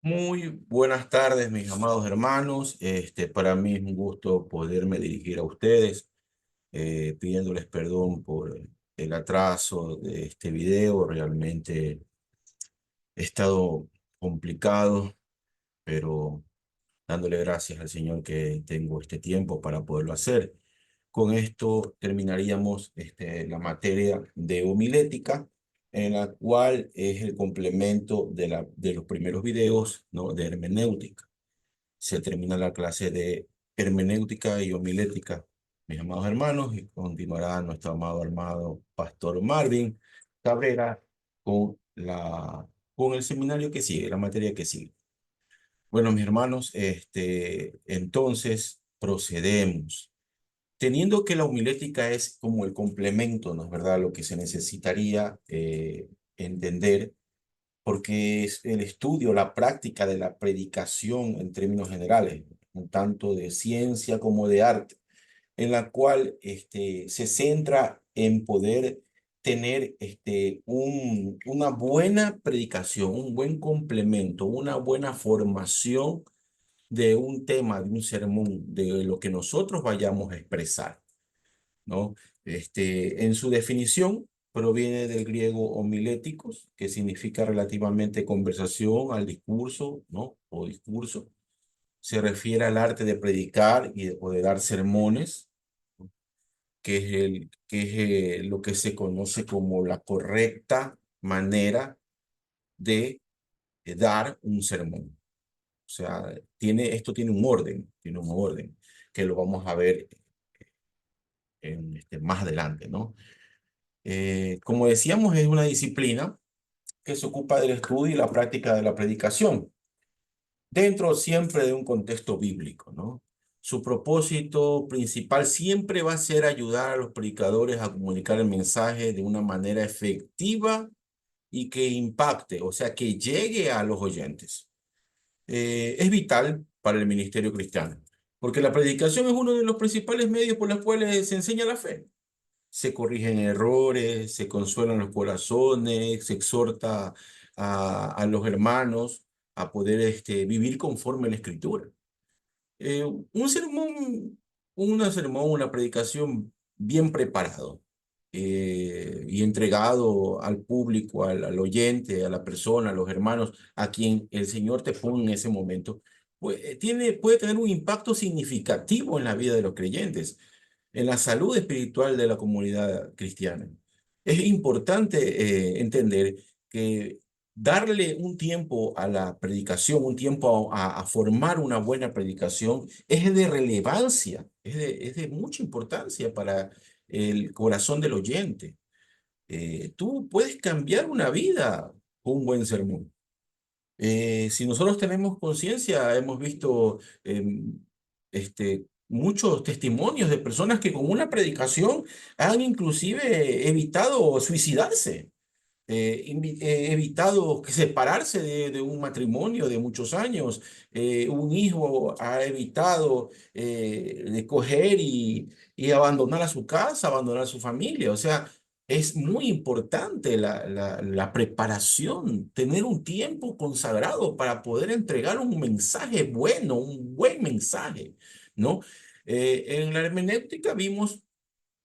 Muy buenas tardes, mis amados hermanos. Para mí es un gusto poderme dirigir a ustedes, pidiéndoles perdón por el atraso de este video. Realmente he estado complicado, pero dándole gracias al Señor que tengo este tiempo para poderlo hacer. Con esto terminaríamos la materia de homilética, en la cual es el complemento de los primeros videos, ¿no?, de hermenéutica. Se termina la clase de hermenéutica y homilética, mis amados hermanos, y continuará nuestro amado Pastor Marvin Cabrera con con el seminario que sigue, la materia que sigue. Bueno, mis hermanos, entonces procedemos. Teniendo que la homilética es como el complemento, ¿no es verdad? Lo que se necesitaría entender, porque es el estudio, la práctica de la predicación en términos generales, un tanto de ciencia como de arte, en la cual se centra en poder tener una buena predicación, un buen complemento, una buena formación de un tema, de un sermón, de lo que nosotros vayamos a expresar, ¿no? En su definición proviene del griego homiléticos, que significa relativamente conversación al discurso, ¿no? O discurso. Se refiere al arte de predicar o de dar sermones, que es, lo que se conoce como la correcta manera de dar un sermón. O sea, esto tiene un orden, que lo vamos a ver más adelante, ¿no? Como decíamos, es una disciplina que se ocupa del estudio y la práctica de la predicación, dentro siempre de un contexto bíblico, ¿no? Su propósito principal siempre va a ser ayudar a los predicadores a comunicar el mensaje de una manera efectiva y que impacte, o sea, que llegue a los oyentes. Es vital para el ministerio cristiano, porque la predicación es uno de los principales medios por los cuales se enseña la fe. Se corrigen errores, se consuelan los corazones, se exhorta a los hermanos a poder vivir conforme a la Escritura. Un sermón, una predicación bien preparado y entregado al público, al oyente, a la persona, a los hermanos, a quien el Señor te pone en ese momento, pues, puede tener un impacto significativo en la vida de los creyentes, en la salud espiritual de la comunidad cristiana. Es importante entender que darle un tiempo a la predicación, un tiempo a formar una buena predicación, es de relevancia, es de mucha importancia para el corazón del oyente. Tú puedes cambiar una vida con un buen sermón. Si nosotros tenemos conciencia, hemos visto muchos testimonios de personas que con una predicación han inclusive evitado suicidarse, evitado separarse de un matrimonio de muchos años. Un hijo ha evitado de coger y abandonar a su casa, abandonar a su familia. O sea, es muy importante la preparación, tener un tiempo consagrado para poder entregar un mensaje bueno, un buen mensaje, ¿no? En la hermenéutica vimos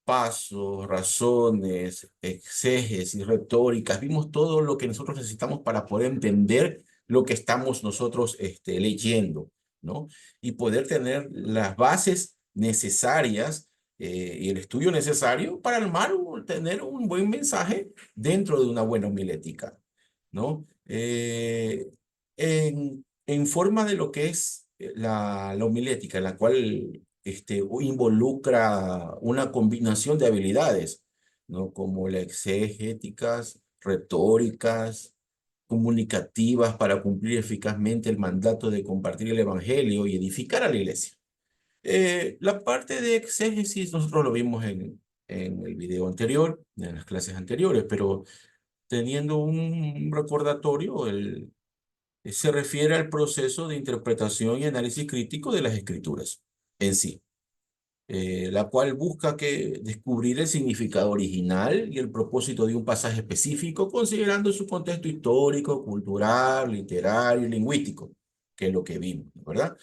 pasos, razones, exégesis, retóricas, vimos todo lo que nosotros necesitamos para poder entender lo que estamos nosotros leyendo, ¿no? Y poder tener las bases necesarias y el estudio necesario para tener un buen mensaje dentro de una buena homilética, ¿no? En forma de lo que es la homilética, en la cual involucra una combinación de habilidades, ¿no? Como las exegéticas, retóricas, comunicativas para cumplir eficazmente el mandato de compartir el evangelio y edificar a la iglesia. La parte de exégesis nosotros lo vimos en el video anterior, en las clases anteriores, pero teniendo un recordatorio, se refiere al proceso de interpretación y análisis crítico de las escrituras en sí. la cual busca descubrir el significado original y el propósito de un pasaje específico, considerando su contexto histórico, cultural, literario y lingüístico, que es lo que vimos, ¿verdad?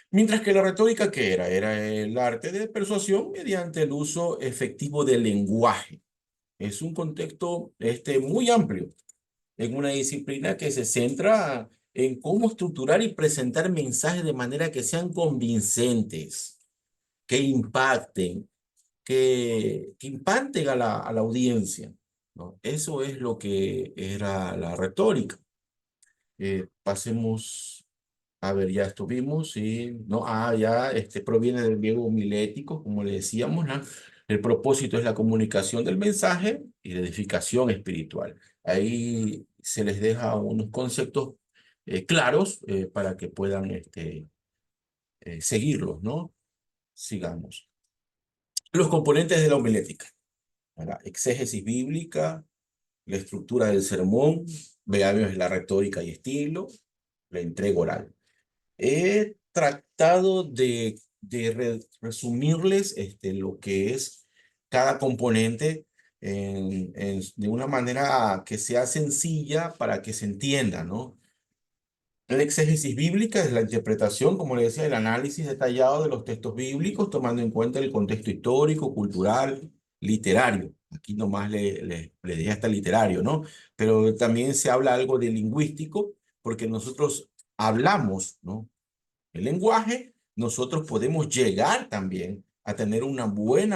Mientras que la retórica, ¿qué era? Era el arte de persuasión mediante el uso efectivo del lenguaje. Es un contexto muy amplio en una disciplina que se centra en cómo estructurar y presentar mensajes de manera que sean convincentes, que impacten, que impacten a la audiencia, ¿no? Eso es lo que era la retórica. Pasemos a ver, ya estuvimos y no, ya proviene del griego homilético, como le decíamos, ¿no? El propósito es la comunicación del mensaje y la edificación espiritual. Ahí se les deja unos conceptos claros para que puedan seguirlos, ¿no? Sigamos. Los componentes de la homilética, ¿verdad? Exégesis bíblica, la estructura del sermón, veamos la retórica y estilo, la entrega oral. He tratado de resumirles lo que es cada componente de una manera que sea sencilla para que se entienda, ¿no? La exégesis bíblica es la interpretación, como le decía, el análisis detallado de los textos bíblicos, tomando en cuenta el contexto histórico, cultural, literario. Aquí nomás le dije hasta literario, ¿no? Pero también se habla algo de lingüístico, porque nosotros hablamos, ¿no? El lenguaje, nosotros podemos llegar también a tener un buen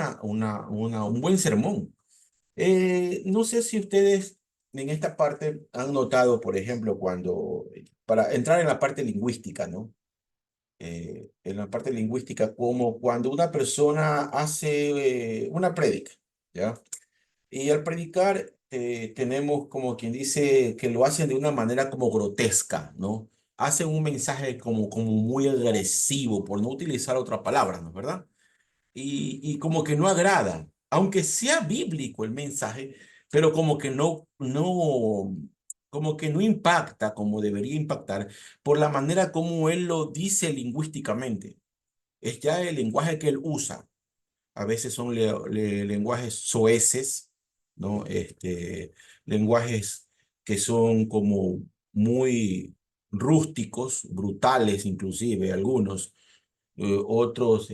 sermón. No sé si ustedes en esta parte han notado, por ejemplo, para entrar en la parte lingüística, ¿no? En la parte lingüística, como cuando una persona hace una prédica, ¿ya? Y al predicar, tenemos como quien dice que lo hacen de una manera como grotesca, ¿no? Hacen un mensaje como muy agresivo, por no utilizar otra palabra, ¿no es verdad? Y como que no agrada, aunque sea bíblico el mensaje, pero como que no impacta como debería impactar por la manera como él lo dice lingüísticamente. Es ya el lenguaje que él usa. A veces son lenguajes soeces, ¿no? Lenguajes que son como muy rústicos, brutales inclusive algunos. Otros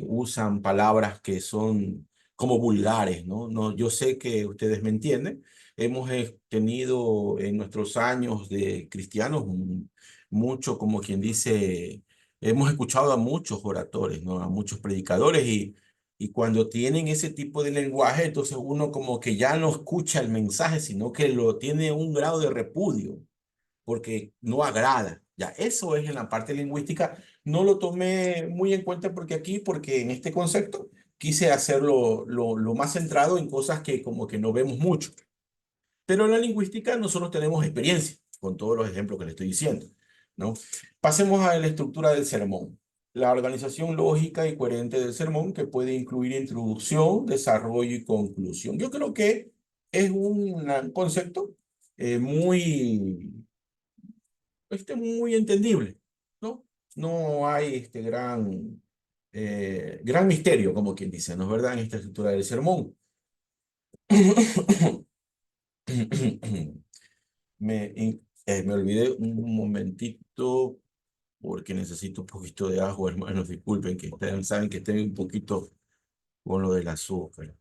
usan palabras que son como vulgares, ¿no? No, yo sé que ustedes me entienden. Hemos tenido en nuestros años de cristianos mucho, como quien dice, hemos escuchado a muchos oradores, ¿no? A muchos predicadores y cuando tienen ese tipo de lenguaje, entonces uno como que ya no escucha el mensaje, sino que lo tiene un grado de repudio porque no agrada. Ya, eso es en la parte lingüística. No lo tomé muy en cuenta porque en este concepto quise hacerlo lo más centrado en cosas que como que no vemos mucho. Pero en la lingüística nosotros tenemos experiencia con todos los ejemplos que le estoy diciendo, ¿no? Pasemos a la estructura del sermón. La organización lógica y coherente del sermón que puede incluir introducción, desarrollo y conclusión. Yo creo que es un concepto muy muy entendible, ¿no? No hay gran misterio, como quien dice, ¿no es verdad? En esta estructura del sermón. Me olvidé un momentito porque necesito un poquito de agua, hermanos. Disculpen que ustedes saben que estoy un poquito con lo del azúcar.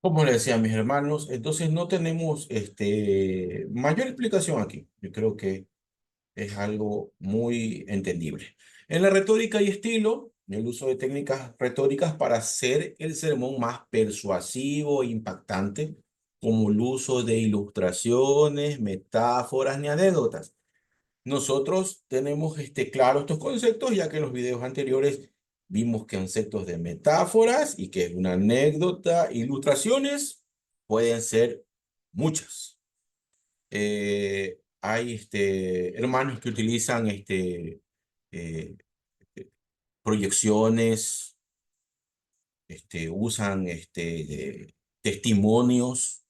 Como le decía a mis hermanos, entonces no tenemos mayor explicación aquí. Yo creo que es algo muy entendible. En la retórica y estilo, el uso de técnicas retóricas para hacer el sermón más persuasivo e impactante, como el uso de ilustraciones, metáforas ni anécdotas. Nosotros tenemos claro estos conceptos, ya que en los videos anteriores vimos conceptos de metáforas y que una anécdota, ilustraciones pueden ser muchas. Hay hermanos que utilizan eh, proyecciones, usan testimonios,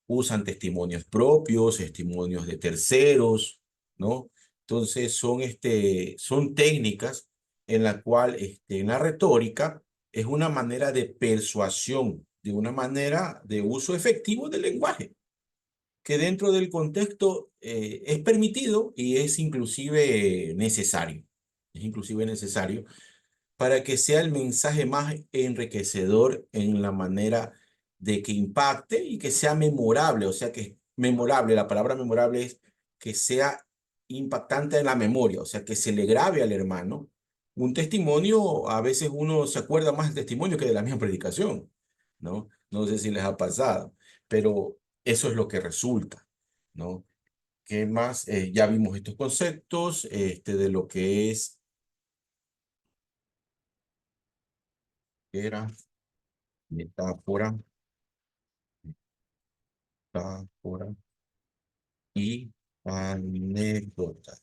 usan testimonios propios, testimonios de terceros, ¿no? Entonces son técnicas en la cual en la retórica es una manera de persuasión, de una manera de uso efectivo del lenguaje, que dentro del contexto es permitido y es inclusive necesario. Es inclusive necesario para que sea el mensaje más enriquecedor en la manera de que impacte y que sea memorable. O sea, que memorable, la palabra memorable es que sea impactante en la memoria, o sea, que se le grabe al hermano. Un testimonio, a veces uno se acuerda más del testimonio que de la misma predicación, ¿no? No sé si les ha pasado, pero eso es lo que resulta, ¿no? ¿Qué más? Ya vimos estos conceptos, de lo que es, era metáfora, metáfora y anécdota.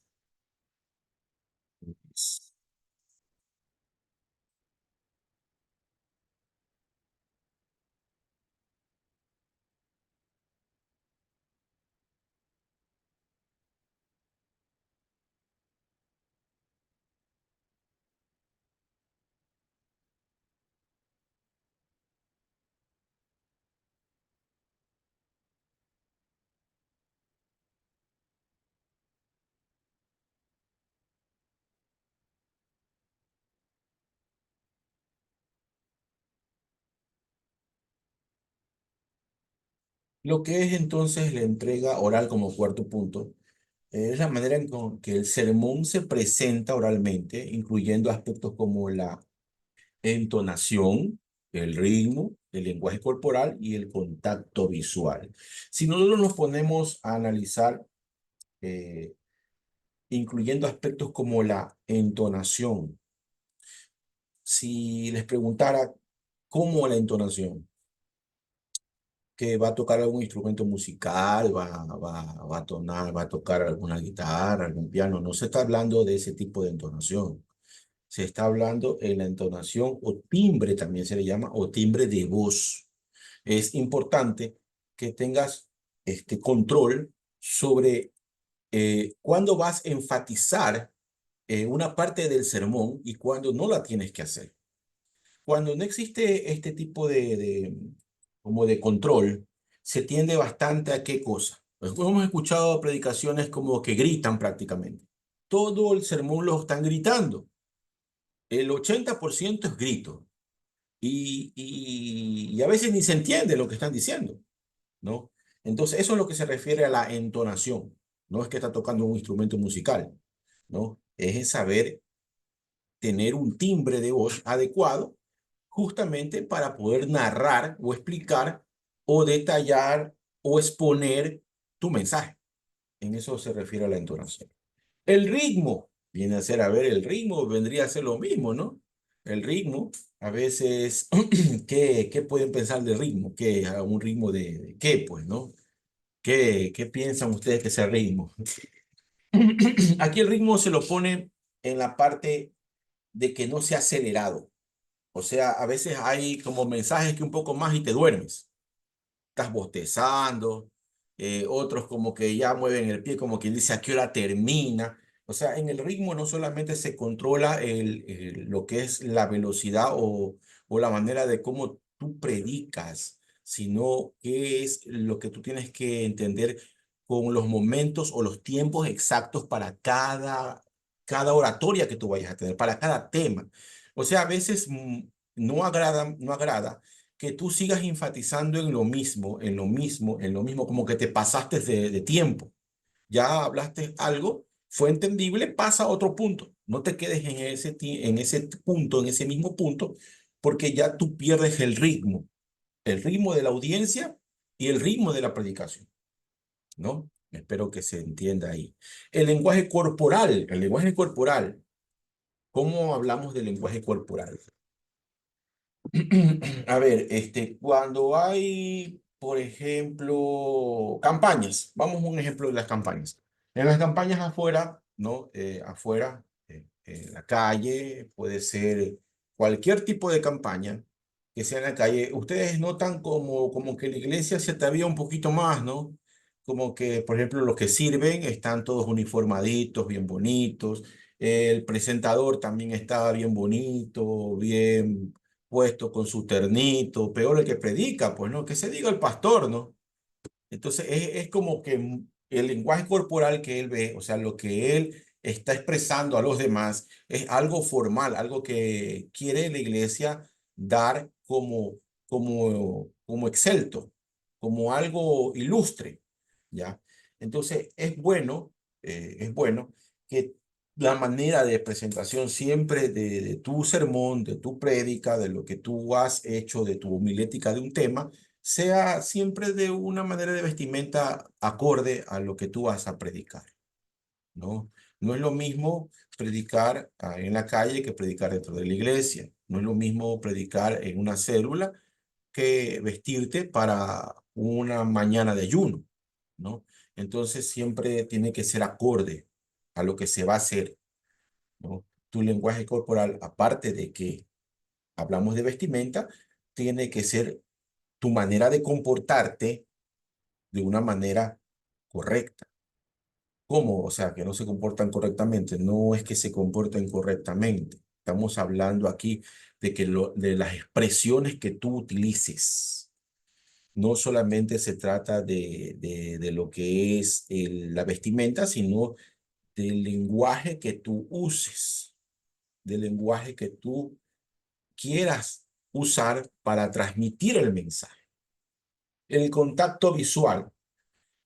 Lo que es entonces la entrega oral como cuarto punto es la manera en que el sermón se presenta oralmente, incluyendo aspectos como la entonación, el ritmo, el lenguaje corporal y el contacto visual. Si nosotros nos ponemos a analizar, eh, incluyendo aspectos como la entonación, si les preguntara cómo la entonación, que va a tocar algún instrumento musical, va a tonar, va a tocar alguna guitarra, algún piano. No se está hablando de ese tipo de entonación. Se está hablando en la entonación o timbre, también se le llama, o timbre de voz. Es importante que tengas este control sobre cuándo vas a enfatizar una parte del sermón y cuándo no la tienes que hacer. Cuando no existe este tipo como de control, se tiende bastante a qué cosa. Pues hemos escuchado predicaciones como que gritan prácticamente. Todo el sermón lo están gritando. El 80% es grito. Y a veces ni se entiende lo que están diciendo, ¿no? Entonces, eso es lo que se refiere a la entonación. No es que está tocando un instrumento musical, ¿no? Es saber tener un timbre de voz adecuado justamente para poder narrar o explicar o detallar o exponer tu mensaje. En eso se refiere a la entonación. El ritmo viene a ser, a ver, el ritmo vendría a ser lo mismo, ¿no? El ritmo, a veces, ¿qué pueden pensar del ritmo? ¿Qué, a un ritmo de qué, pues, ¿no? ¿Qué piensan ustedes que es el ritmo? Aquí el ritmo se lo pone en la parte de que no sea acelerado. O sea, a veces hay como mensajes que un poco más y te duermes. Estás bostezando, otros como que ya mueven el pie, como quien dice a qué hora termina. O sea, en el ritmo no solamente se controla lo que es la velocidad o la manera de cómo tú predicas, sino qué es lo que tú tienes que entender con los momentos o los tiempos exactos para cada oratoria que tú vayas a tener, para cada tema. O sea, a veces no agrada que tú sigas enfatizando en lo mismo, en lo mismo, en lo mismo, como que te pasaste de tiempo. Ya hablaste algo, fue entendible, pasa a otro punto. No te quedes en ese punto, en ese mismo punto, porque ya tú pierdes el ritmo de la audiencia y el ritmo de la predicación, ¿no? Espero que se entienda ahí. El lenguaje corporal, ¿cómo hablamos del lenguaje corporal? A ver, cuando hay, por ejemplo, campañas, vamos a un ejemplo de las campañas. En las campañas afuera, ¿no? Afuera, en la calle, puede ser cualquier tipo de campaña que sea en la calle. Ustedes notan como que la iglesia se atavía un poquito más, ¿no? Como que, por ejemplo, los que sirven están todos uniformaditos, bien bonitos. El presentador también está bien bonito, bien puesto con su ternito, peor el que predica, pues no, que se diga el pastor, ¿no? Entonces es como que el lenguaje corporal que él ve, o sea, lo que él está expresando a los demás, es algo formal, algo que quiere la iglesia dar como excelto, como algo ilustre, ¿ya? Entonces es bueno que la manera de presentación siempre de tu sermón, de tu prédica, de lo que tú has hecho, de tu homilética de un tema, sea siempre de una manera de vestimenta acorde a lo que tú vas a predicar, ¿no? No es lo mismo predicar en la calle que predicar dentro de la iglesia. No es lo mismo predicar en una célula que vestirte para una mañana de ayuno, ¿no? Entonces siempre tiene que ser acorde a lo que se va a hacer, ¿no? Tu lenguaje corporal, aparte de que hablamos de vestimenta, tiene que ser tu manera de comportarte de una manera correcta. ¿Cómo? O sea, que no se comportan correctamente. No es que se comporten correctamente. Estamos hablando aquí de las expresiones que tú utilices. No solamente se trata de lo que es la vestimenta, sino del lenguaje que tú uses, del lenguaje que tú quieras usar para transmitir el mensaje. El contacto visual.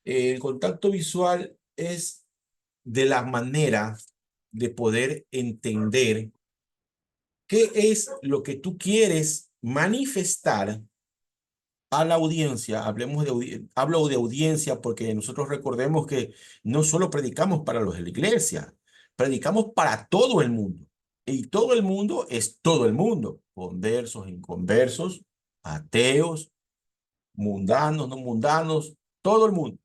El contacto visual es de la manera de poder entender qué es lo que tú quieres manifestar a la audiencia. Hablo de audiencia porque nosotros recordemos que no solo predicamos para los de la iglesia, predicamos para todo el mundo. Y todo el mundo es todo el mundo, conversos, inconversos, ateos, mundanos, no mundanos, todo el mundo.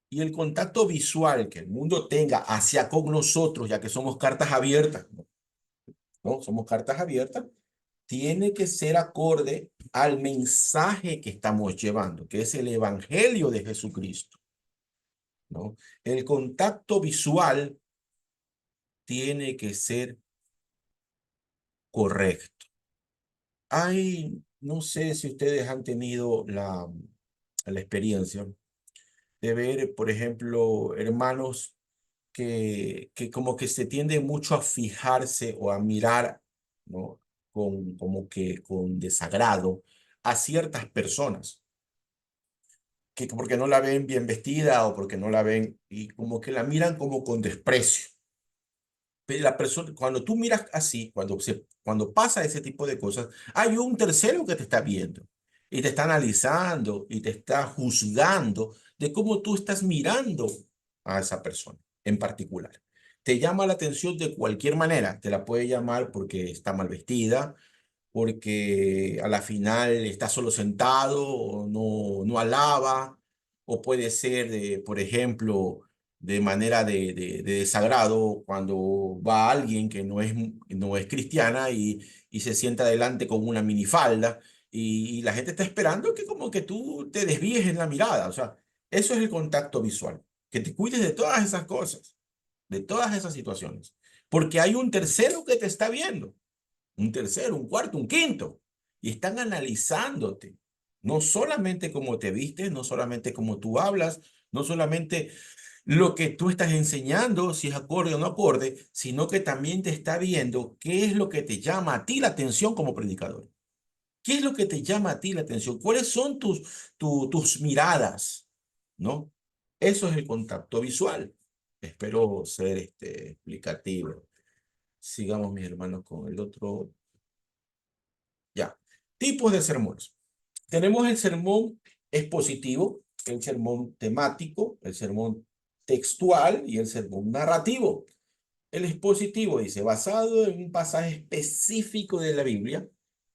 Y el contacto visual que el mundo tenga hacia con nosotros, ya que somos cartas abiertas, ¿no? Somos cartas abiertas, tiene que ser acorde al mensaje que estamos llevando, que es el Evangelio de Jesucristo, ¿no? El contacto visual tiene que ser correcto. No sé si ustedes han tenido la experiencia de ver, por ejemplo, hermanos que como que se tiende mucho a fijarse o a mirar, ¿no? Como que con desagrado a ciertas personas, que porque no la ven bien vestida o porque no la ven y como que la miran como con desprecio. Pero la persona, cuando tú miras así, cuando pasa ese tipo de cosas, hay un tercero que te está viendo y te está analizando y te está juzgando de cómo tú estás mirando a esa persona en particular. Te llama la atención de cualquier manera. Te la puede llamar porque está mal vestida, porque a la final está solo sentado o no alaba, o puede ser, por ejemplo, de manera de desagrado cuando va alguien que no es cristiana y se sienta adelante con una minifalda y la gente está esperando que como que tú te desvíes en la mirada. O sea, eso es el contacto visual, que te cuides de todas esas cosas, de todas esas situaciones, porque hay un tercero que te está viendo, un tercero, un cuarto, un quinto, y están analizándote, no solamente cómo te vistes, no solamente cómo tú hablas, no solamente lo que tú estás enseñando, si es acorde o no acorde, sino que también te está viendo qué es lo que te llama a ti la atención como predicador. ¿Qué es lo que te llama a ti la atención? ¿Cuáles son tus miradas? ¿No? Eso es el contacto visual. Espero ser explicativo. Sigamos, mis hermanos, con el otro. Ya. Tipos de sermones. Tenemos el sermón expositivo, el sermón temático, el sermón textual y el sermón narrativo. El expositivo dice, basado en un pasaje específico de la Biblia,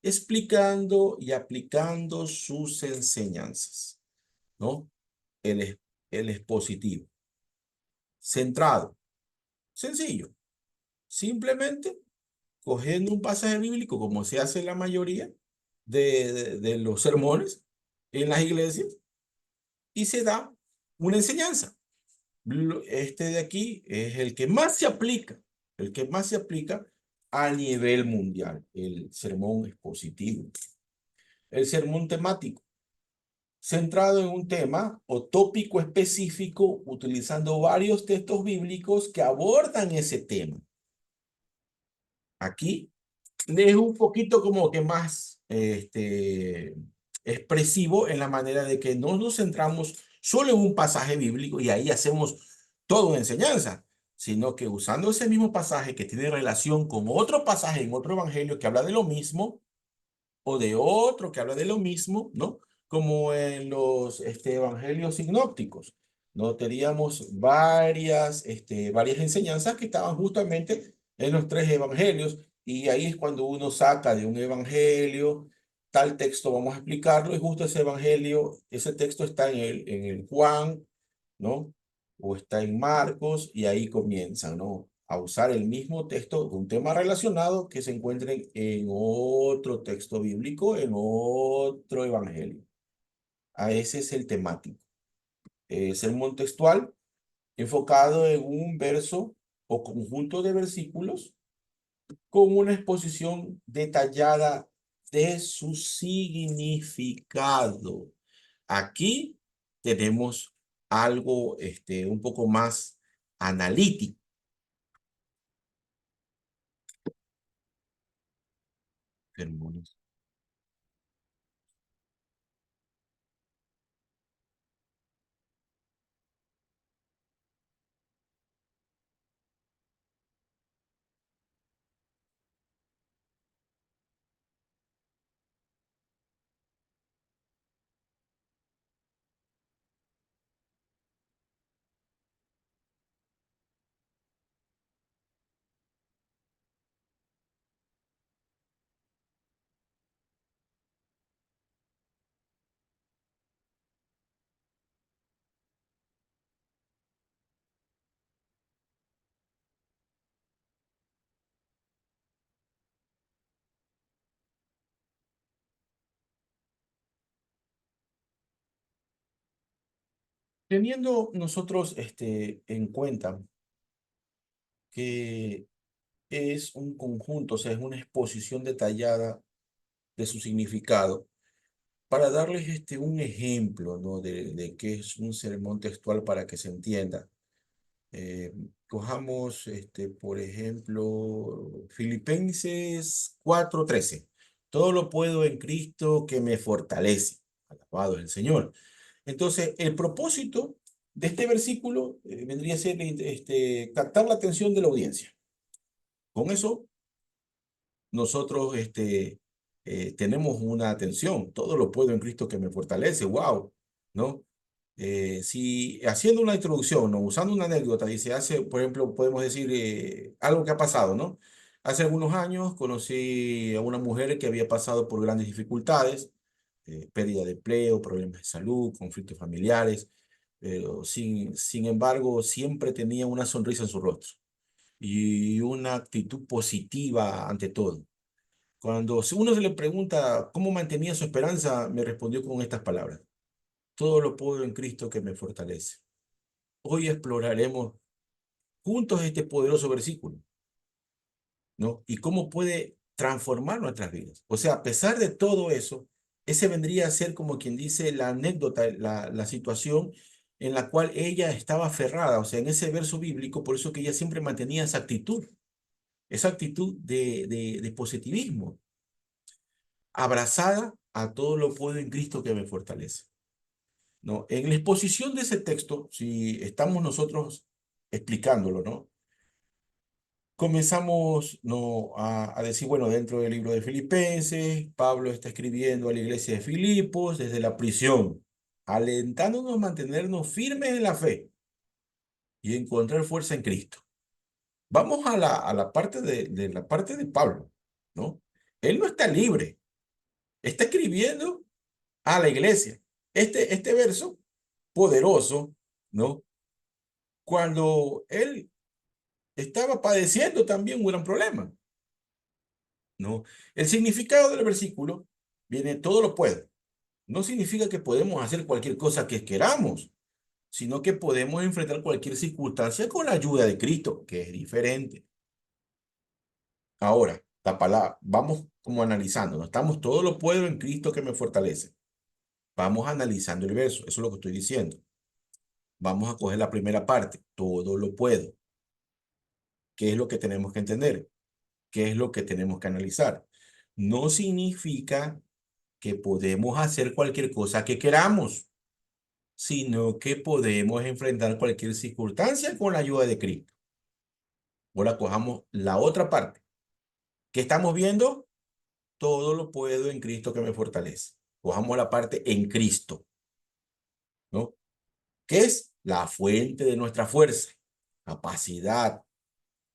explicando y aplicando sus enseñanzas, ¿no? El expositivo. Centrado, sencillo, simplemente cogiendo un pasaje bíblico, como se hace en la mayoría de los sermones en las iglesias, y se da una enseñanza. Este de aquí es el que más se aplica, el que más se aplica a nivel mundial, el sermón expositivo. El sermón temático, centrado en un tema o tópico específico, utilizando varios textos bíblicos que abordan ese tema. Aquí es un poquito como que más expresivo en la manera de que no nos centramos solo en un pasaje bíblico y ahí hacemos toda una enseñanza, sino que usando ese mismo pasaje que tiene relación con otro pasaje en otro evangelio que habla de lo mismo, o de otro que habla de lo mismo, ¿no? Como en los evangelios sinópticos. No teníamos varias enseñanzas que estaban justamente en los tres evangelios y ahí es cuando uno saca de un evangelio tal texto, vamos a explicarlo, y justo ese evangelio, ese texto está en el Juan, ¿no? O está en Marcos y ahí comienzan, ¿no? A usar el mismo texto, un tema relacionado que se encuentren en otro texto bíblico, en otro evangelio. A ese es el temático. Sermón textual enfocado en un verso o conjunto de versículos con una exposición detallada de su significado. Aquí tenemos algo un poco más analítico. Sermones. Teniendo nosotros en cuenta que es un conjunto, o sea, es una exposición detallada de su significado, para darles un ejemplo, ¿no? de qué es un sermón textual para que se entienda. Cojamos, por ejemplo, Filipenses 4:13. Todo lo puedo en Cristo que me fortalece. Alabado es el Señor. Entonces, el propósito de este versículo vendría a ser captar la atención de la audiencia. Con eso, nosotros tenemos una atención. Todo lo puedo en Cristo que me fortalece. ¡Wow! ¿No? Si haciendo una introducción, ¿no? Usando una anécdota, dice, por ejemplo, podemos decir algo que ha pasado, ¿no? Hace algunos años conocí a una mujer que había pasado por grandes dificultades, pérdida de empleo, problemas de salud, conflictos familiares, pero sin embargo siempre tenía una sonrisa en su rostro y una actitud positiva ante todo. Cuando uno se le pregunta cómo mantenía su esperanza, me respondió con estas palabras: todo lo puedo en Cristo que me fortalece. Hoy exploraremos juntos este poderoso versículo, ¿no? Y cómo puede transformar nuestras vidas. O sea, a pesar de todo eso, ese vendría a ser como quien dice la anécdota, la situación en la cual ella estaba aferrada, o sea, en ese verso bíblico, por eso que ella siempre mantenía esa actitud de positivismo. abrazada a todo lo puedo en Cristo que me fortalece. ¿No? En la exposición de ese texto, si estamos nosotros explicándolo, ¿no? Comenzamos, ¿no? a decir, bueno, dentro del libro de Filipenses, Pablo está escribiendo a la iglesia de Filipos desde la prisión, alentándonos a mantenernos firmes en la fe y encontrar fuerza en Cristo. Vamos a la parte de la parte de Pablo, ¿no? Él no está libre, está escribiendo a la iglesia. Este verso poderoso, ¿no? Cuando él estaba padeciendo también un gran problema, ¿no? El significado del versículo viene, todo lo puedo. No significa que podemos hacer cualquier cosa que queramos, sino que podemos enfrentar cualquier circunstancia con la ayuda de Cristo, que es diferente. Ahora, la palabra, vamos como analizando, no estamos, todo lo puedo en Cristo que me fortalece. Vamos analizando el verso, eso es lo que estoy diciendo. Vamos a coger la primera parte, todo lo puedo. ¿Qué es lo que tenemos que entender? ¿Qué es lo que tenemos que analizar? No significa que podemos hacer cualquier cosa que queramos, sino que podemos enfrentar cualquier circunstancia con la ayuda de Cristo. Ahora cojamos la otra parte. ¿Qué estamos viendo? Todo lo puedo en Cristo que me fortalece. Cojamos la parte en Cristo, ¿no? ¿Qué es? La fuente de nuestra fuerza, capacidad.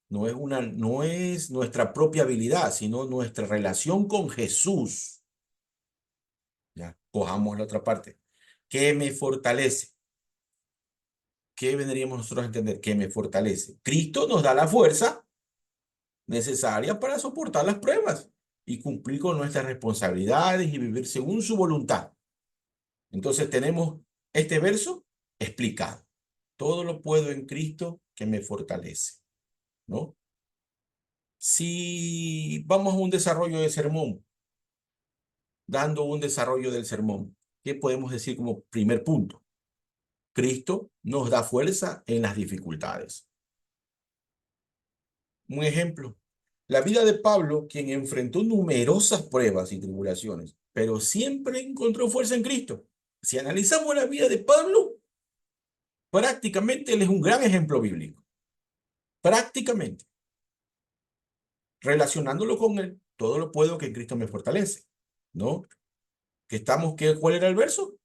No es nuestra propia habilidad, sino nuestra relación con Jesús. ¿Ya? Cojamos la otra parte. ¿Qué me fortalece? ¿Qué vendríamos nosotros a entender? ¿Qué me fortalece? Cristo nos da la fuerza necesaria para soportar las pruebas y cumplir con nuestras responsabilidades y vivir según su voluntad. Entonces tenemos este verso explicado. Todo lo puedo en Cristo que me fortalece, ¿no? Si vamos a un desarrollo de sermón, dando un desarrollo del sermón, ¿qué podemos decir como primer punto? Cristo nos da fuerza en las dificultades. Un ejemplo, la vida de Pablo, quien enfrentó numerosas pruebas y tribulaciones, pero siempre encontró fuerza en Cristo. Si analizamos la vida de Pablo, prácticamente él es un gran ejemplo bíblico. Prácticamente. Relacionándolo con él, todo lo puedo que en Cristo me fortalece. ¿No? ¿Cuál era el verso?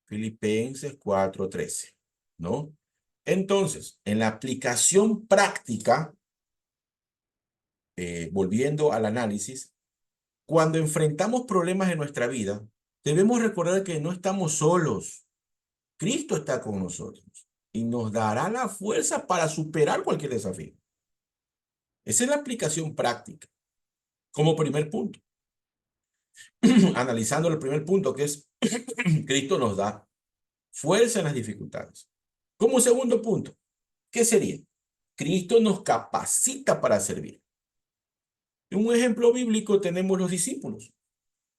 Filipenses 4:13. ¿No? Entonces, en la aplicación práctica, volviendo al análisis, cuando enfrentamos problemas en nuestra vida, debemos recordar que no estamos solos. Cristo está con nosotros y nos dará la fuerza para superar cualquier desafío. Esa es la aplicación práctica. Como primer punto, analizando el primer punto, que es Cristo nos da fuerza en las dificultades. Como segundo punto, ¿qué sería? Cristo nos capacita para servir. En un ejemplo bíblico tenemos los discípulos,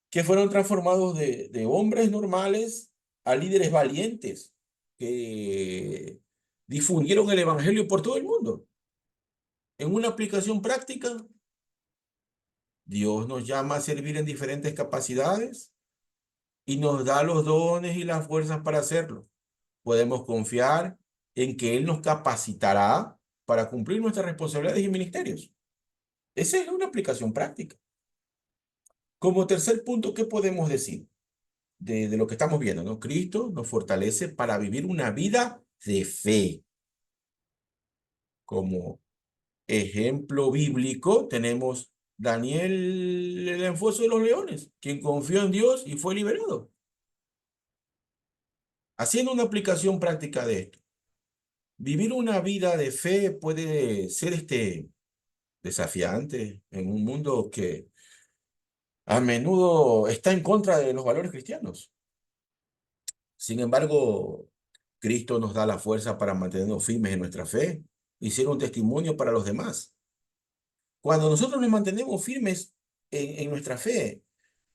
que fueron transformados de hombres normales a líderes valientes, que difundieron el evangelio por todo el mundo. En una aplicación práctica, Dios nos llama a servir en diferentes capacidades y nos da los dones y las fuerzas para hacerlo. Podemos confiar en que Él nos capacitará para cumplir nuestras responsabilidades y ministerios. Esa es una aplicación práctica. Como tercer punto, ¿qué podemos decir de lo que estamos viendo, ¿no? Cristo nos fortalece para vivir una vida de fe. Como ejemplo bíblico tenemos Daniel en el foso de los leones, quien confió en Dios y fue liberado. Haciendo una aplicación práctica de esto, vivir una vida de fe puede ser desafiante en un mundo que a menudo está en contra de los valores cristianos. Sin embargo, Cristo nos da la fuerza para mantenernos firmes en nuestra fe y ser un testimonio para los demás. Cuando nosotros nos mantenemos firmes en nuestra fe,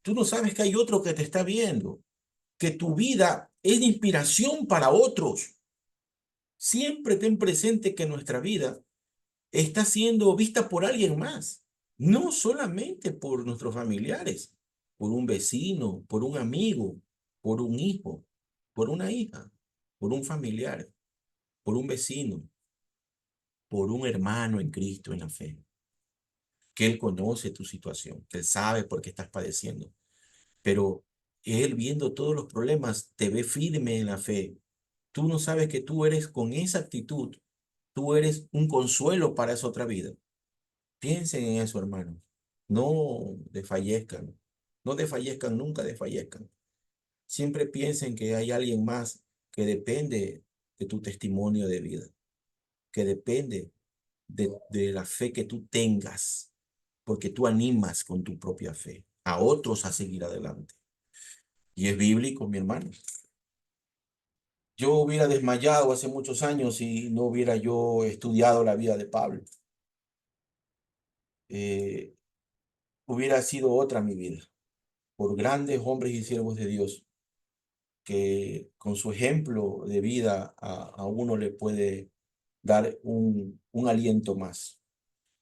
tú no sabes que hay otro que te está viendo, que tu vida es de inspiración para otros. Siempre ten presente que nuestra vida está siendo vista por alguien más. No solamente por nuestros familiares, por un vecino, por un amigo, por un hijo, por una hija, por un familiar, por un vecino, por un hermano en Cristo en la fe, que Él conoce tu situación, que Él sabe por qué estás padeciendo, pero Él viendo todos los problemas te ve firme en la fe. Tú no sabes que tú eres con esa actitud, tú eres un consuelo para esa otra vida. Piensen en eso, hermano. No desfallezcan. No desfallezcan, nunca desfallezcan. Siempre piensen que hay alguien más que depende de tu testimonio de vida, que depende de la fe que tú tengas, porque tú animas con tu propia fe a otros a seguir adelante. Y es bíblico, mi hermano. Yo hubiera desmayado hace muchos años si no hubiera yo estudiado la vida de Pablo. Eh, Hubiera sido otra mi vida, por grandes hombres y siervos de Dios que con su ejemplo de vida a uno le puede dar un aliento más.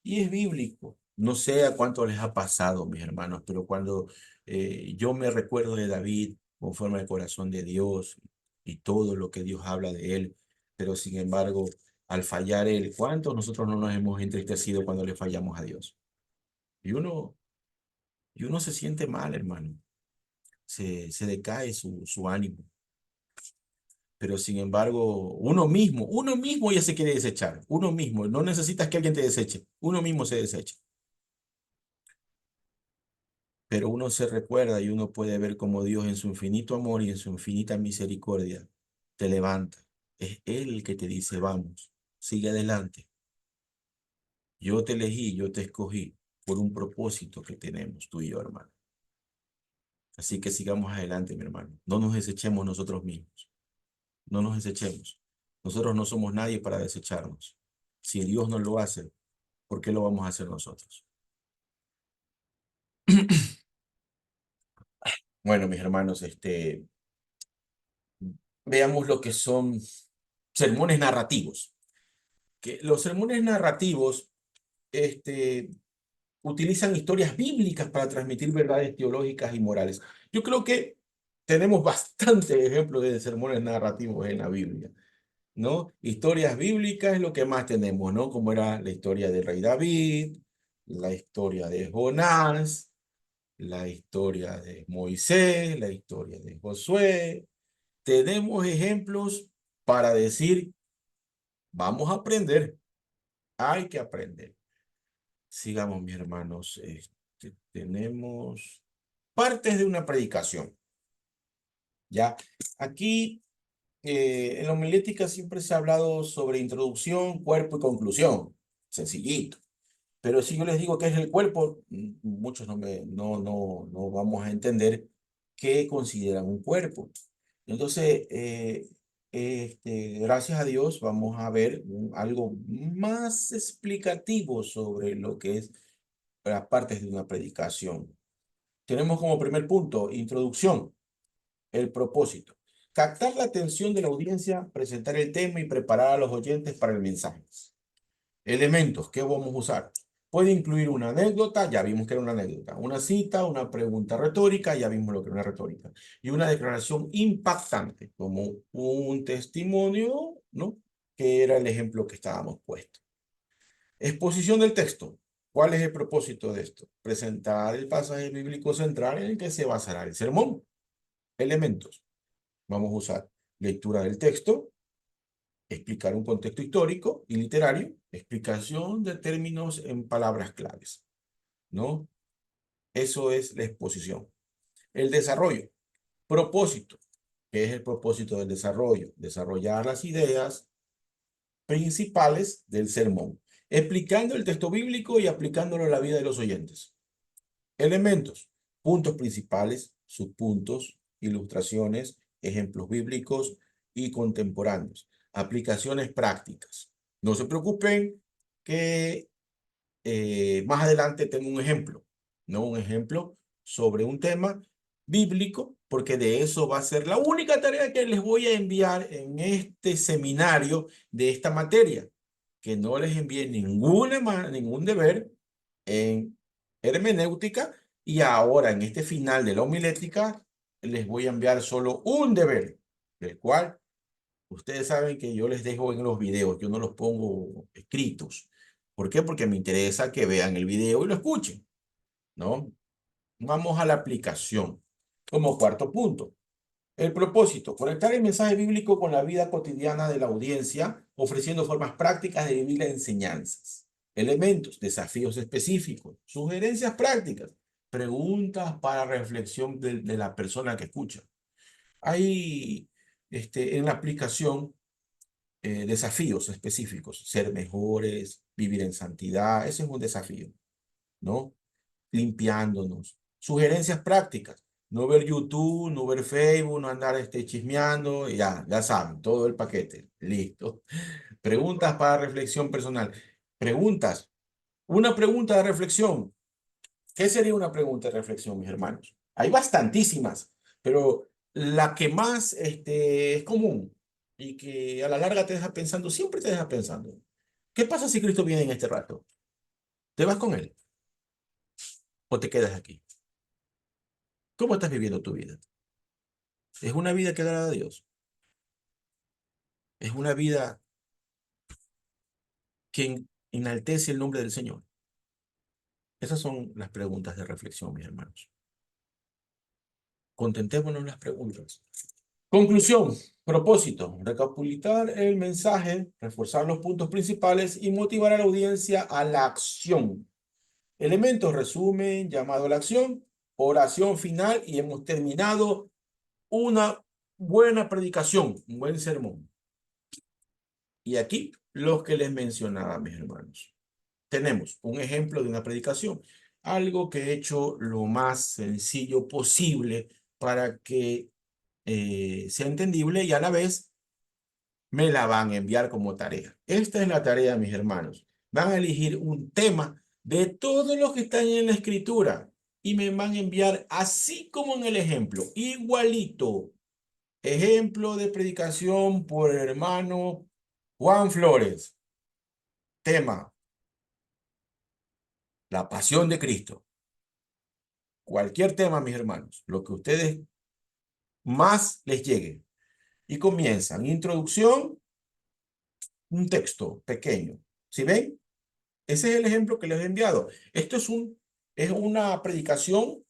Y es bíblico. No sé a cuánto les ha pasado, mis hermanos, pero cuando yo me recuerdo de David, conforme al corazón de Dios y todo lo que Dios habla de él, pero sin embargo, al fallar él, ¿cuántos nosotros no nos hemos entristecido cuando le fallamos a Dios? Y uno, y uno se siente mal, hermano. Se decae su ánimo. Pero sin embargo, uno mismo ya se quiere desechar, uno mismo, no necesitas que alguien te deseche, uno mismo se desecha. Pero uno se recuerda y uno puede ver cómo Dios en su infinito amor y en su infinita misericordia te levanta. Es Él el que te dice, vamos, sigue adelante. Yo te elegí, yo te escogí por un propósito que tenemos tú y yo, hermano. Así que sigamos adelante, mi hermano. No nos desechemos nosotros mismos. No nos desechemos. Nosotros no somos nadie para desecharnos. Si Dios no lo hace, ¿por qué lo vamos a hacer nosotros? Bueno, mis hermanos, veamos lo que son sermones narrativos. Que los sermones narrativos, este, utilizan historias bíblicas para transmitir verdades teológicas y morales. Yo creo que tenemos bastantes ejemplos de sermones narrativos en la Biblia, ¿no? Historias bíblicas es lo que más tenemos, ¿no? Como era la historia del rey David, la historia de Jonás, la historia de Moisés, la historia de Josué. Tenemos ejemplos para decir, vamos a aprender, hay que aprender. Sigamos, mis hermanos. Tenemos partes de una predicación. Ya, aquí en la homilética siempre se ha hablado sobre introducción, cuerpo y conclusión. Sencillito. Pero si yo les digo qué es el cuerpo, muchos no vamos a entender qué consideran un cuerpo. Entonces, gracias a Dios, vamos a ver algo más explicativo sobre lo que es las partes de una predicación. Tenemos como primer punto, introducción, el propósito. Captar la atención de la audiencia, presentar el tema y preparar a los oyentes para el mensaje. Elementos, ¿qué vamos a usar? Puede incluir una anécdota, ya vimos que era una anécdota, una cita, una pregunta retórica, ya vimos lo que era una retórica, y una declaración impactante, como un testimonio, ¿no? Que era el ejemplo que estábamos puesto. Exposición del texto. ¿Cuál es el propósito de esto? Presentar el pasaje bíblico central en el que se basará el sermón. Elementos. Vamos a usar lectura del texto, explicar un contexto histórico y literario, explicación de términos en palabras claves, ¿no? Eso es la exposición. El desarrollo. Propósito. ¿Qué es el propósito del desarrollo? Desarrollar las ideas principales del sermón, explicando el texto bíblico y aplicándolo a la vida de los oyentes. Elementos, puntos principales, subpuntos, ilustraciones, ejemplos bíblicos y contemporáneos. Aplicaciones prácticas. No se preocupen que más adelante tengo un ejemplo, ¿no? Un ejemplo sobre un tema bíblico, porque de eso va a ser la única tarea que les voy a enviar en este seminario de esta materia, que no les envíe ningún deber en hermenéutica, y ahora en este final de la homilética les voy a enviar solo un deber, del cual ustedes saben que yo les dejo en los videos, yo no los pongo escritos. ¿Por qué? Porque me interesa que vean el video y lo escuchen, ¿no? Vamos a la aplicación. Como cuarto punto, el propósito, conectar el mensaje bíblico con la vida cotidiana de la audiencia, ofreciendo formas prácticas de vivir las enseñanzas. Elementos, desafíos específicos, sugerencias prácticas, preguntas para reflexión de la persona que escucha. Hay en la aplicación desafíos específicos, ser mejores, vivir en santidad, ese es un desafío, ¿no? Limpiándonos. Sugerencias prácticas, no ver YouTube, no ver Facebook, no andar chismeando, ya saben, todo el paquete, listo. Preguntas para reflexión personal. Preguntas, una pregunta de reflexión. ¿Qué sería una pregunta de reflexión, mis hermanos? Hay bastantísimas, pero la que más es común y que a la larga te deja pensando, siempre te deja pensando. ¿Qué pasa si Cristo viene en este rato? ¿Te vas con Él o te quedas aquí? ¿Cómo estás viviendo tu vida? ¿Es una vida que agrada a Dios? ¿Es una vida que enaltece el nombre del Señor? Esas son las preguntas de reflexión, mis hermanos. Contentémonos en las preguntas. Conclusión, propósito, recapitular el mensaje, reforzar los puntos principales y motivar a la audiencia a la acción. Elementos, resumen, llamado a la acción, oración final y hemos terminado una buena predicación, un buen sermón. Y aquí los que les mencionaba, mis hermanos. Tenemos un ejemplo de una predicación, algo que he hecho lo más sencillo posible para que sea entendible y a la vez me la van a enviar como tarea. Esta es la tarea, mis hermanos. Van a elegir un tema de todos los que están en la escritura y me van a enviar así como en el ejemplo, igualito. Ejemplo de predicación por el hermano Juan Flores. Tema, la pasión de Cristo. Cualquier tema, mis hermanos, lo que ustedes más les llegue. Y comienzan. Introducción, un texto pequeño. ¿Sí ven? Ese es el ejemplo que les he enviado. Esto es una predicación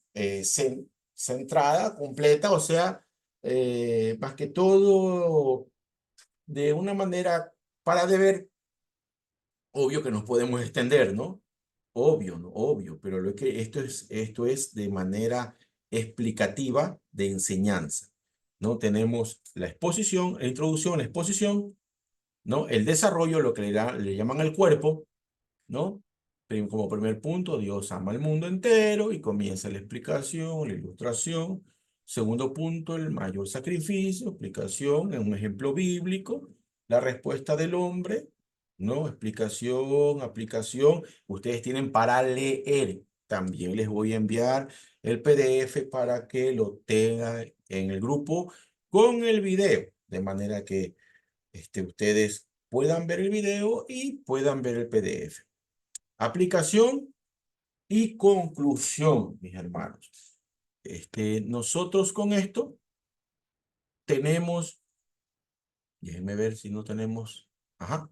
centrada, completa, o sea, más que todo de una manera para de ver, obvio que nos podemos extender, ¿no? Obvio, ¿no? Obvio, pero lo que esto es de manera explicativa de enseñanza, ¿no? Tenemos la exposición, la introducción, la exposición, ¿no? El desarrollo, lo que le llaman el cuerpo, ¿no? Como primer punto, Dios ama al mundo entero y comienza la explicación, la ilustración. Segundo punto, el mayor sacrificio, explicación en un ejemplo bíblico, la respuesta del hombre, ¿no? Explicación, aplicación. Ustedes tienen para leer. También les voy a enviar el PDF para que lo tengan en el grupo con el video, de manera que ustedes puedan ver el video y puedan ver el PDF. Aplicación y conclusión, mis hermanos. Nosotros con esto tenemos, déjenme ver si no tenemos, ajá,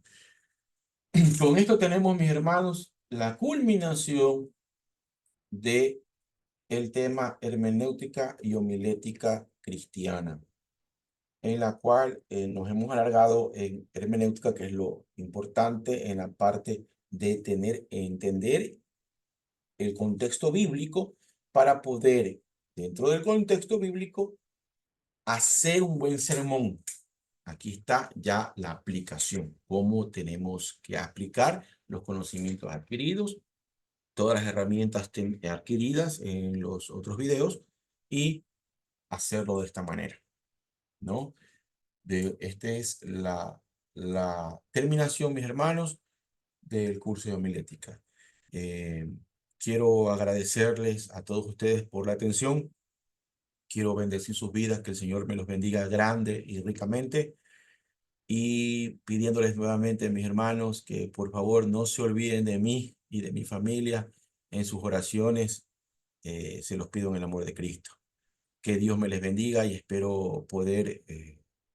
con esto tenemos, mis hermanos, la culminación de el tema hermenéutica y homilética cristiana, en la cual nos hemos alargado en hermenéutica, que es lo importante en la parte de entender el contexto bíblico para poder, dentro del contexto bíblico, hacer un buen sermón. Aquí está ya la aplicación, cómo tenemos que aplicar los conocimientos adquiridos, todas las herramientas adquiridas en los otros videos y hacerlo de esta manera, ¿no? Esta es la terminación, mis hermanos, del curso de homilética. Eh, Quiero agradecerles a todos ustedes por la atención. Quiero bendecir sus vidas, que el Señor me los bendiga grande y ricamente. Y pidiéndoles nuevamente, mis hermanos, que por favor no se olviden de mí y de mi familia en sus oraciones. Se los pido en el amor de Cristo. Que Dios me les bendiga y espero poder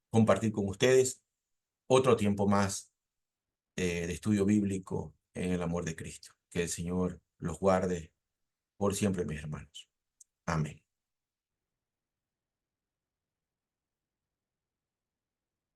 compartir con ustedes otro tiempo más de estudio bíblico en el amor de Cristo. Que el Señor los guarde por siempre, mis hermanos. Amén.